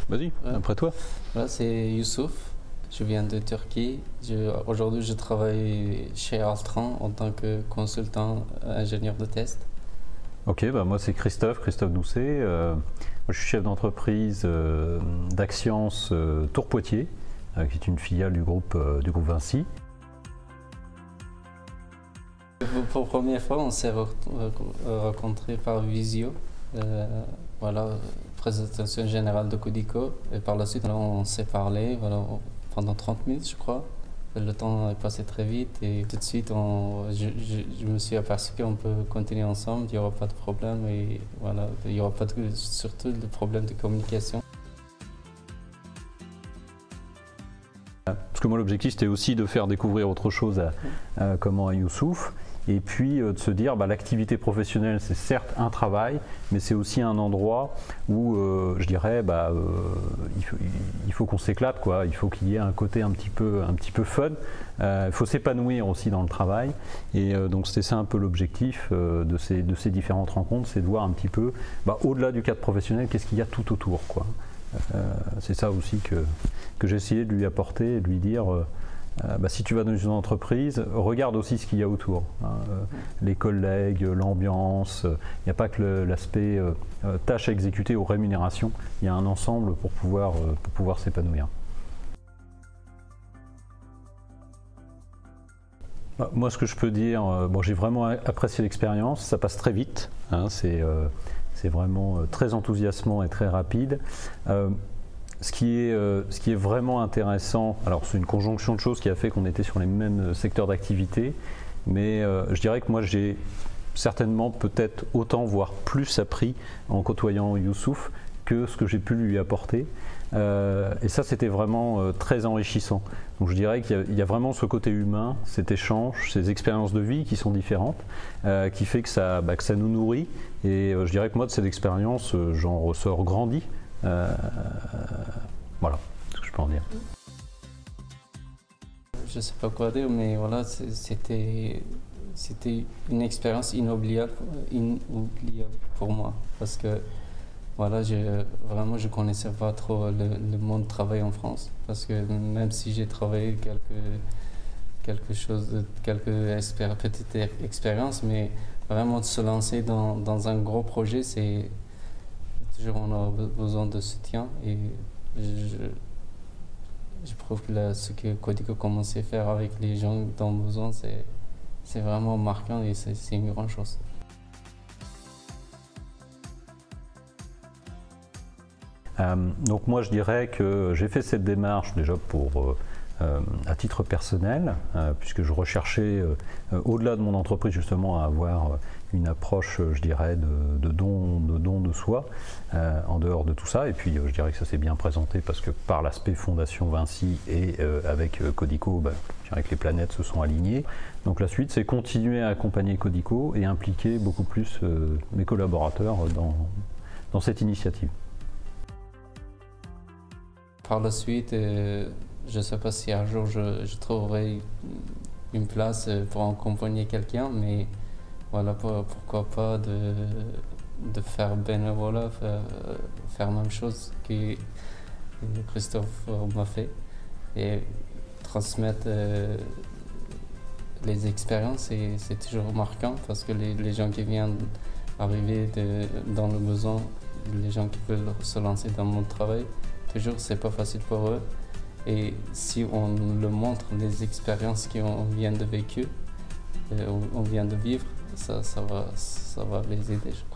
Vas-y, après toi. Voilà, c'est Youssouf, je viens de Turquie. Aujourd'hui, je travaille chez Altran en tant que consultant ingénieur de test. Ok, bah moi c'est Christophe Doucet. Moi, je suis chef d'entreprise d'Axience Tours Poitiers, qui est une filiale du groupe Vinci. Pour la première fois, on s'est rencontrés par visio. Voilà, présentation générale de Codico. Et par la suite, on s'est parlé voilà, pendant 30 minutes, je crois. Le temps est passé très vite et tout de suite, je me suis aperçu qu'on peut continuer ensemble, il n'y aura pas de problème et voilà, il n'y aura pas surtout de problème de communication. Parce que moi l'objectif c'était aussi de faire découvrir autre chose à Youssouf. Et puis de se dire, l'activité professionnelle, c'est certes un travail, mais c'est aussi un endroit où, je dirais, il faut qu'on s'éclate, quoi. Il faut qu'il y ait un côté un petit peu fun. Il faut s'épanouir aussi dans le travail. Et donc c'était ça un peu l'objectif de ces différentes rencontres, c'est de voir un petit peu, au-delà du cadre professionnel, qu'est-ce qu'il y a tout autour, quoi. C'est ça aussi que j'ai essayé de lui apporter et de lui dire... si tu vas dans une entreprise, regarde aussi ce qu'il y a autour. Les collègues, l'ambiance, il n'y a pas que l'aspect tâche à exécuter ou rémunération, il y a un ensemble pour pouvoir s'épanouir. Moi, ce que je peux dire, j'ai vraiment apprécié l'expérience, ça passe très vite, c'est vraiment très enthousiasmant et très rapide. Ce qui est vraiment intéressant, alors c'est une conjonction de choses qui a fait qu'on était sur les mêmes secteurs d'activité, mais je dirais que moi j'ai certainement peut-être autant, voire plus appris en côtoyant Youssouf que ce que j'ai pu lui apporter. Et ça c'était vraiment très enrichissant. Donc je dirais qu'il y a vraiment ce côté humain, cet échange, ces expériences de vie qui sont différentes, qui fait que ça nous nourrit. Et je dirais que moi de cette expérience, j'en ressors grandi. Voilà ce que je peux en dire. Je ne sais pas quoi dire, mais voilà, c'était une expérience inoubliable pour moi. Parce que voilà, vraiment, je ne connaissais pas trop le monde du travail en France. Parce que même si j'ai travaillé petites expériences, mais vraiment de se lancer dans un gros projet, c'est toujours on a besoin de soutien et je trouve que ce que Codico commence à faire avec les gens dans le besoin, c'est vraiment marquant et c'est une grande chose. Donc moi je dirais que j'ai fait cette démarche déjà à titre personnel, puisque je recherchais au-delà de mon entreprise justement à avoir une approche, je dirais, de don de soi, en dehors de tout ça. Et puis je dirais que ça s'est bien présenté parce que par l'aspect Fondation Vinci et avec Codico, je dirais que les planètes se sont alignées. Donc la suite, c'est continuer à accompagner Codico et impliquer beaucoup plus mes collaborateurs dans cette initiative. Par la suite, je ne sais pas si un jour je trouverai une place pour accompagner quelqu'un, mais voilà, pourquoi pas de faire bénévolat, faire la même chose que Christophe m'a fait et transmettre les expériences. Et c'est toujours marquant parce que les gens qui viennent arriver dans le besoin, les gens qui veulent se lancer dans mon travail, toujours c'est pas facile pour eux. Et si on leur montre les expériences qu'on vient de vécu, on vient de vivre, ça va les aider, je crois.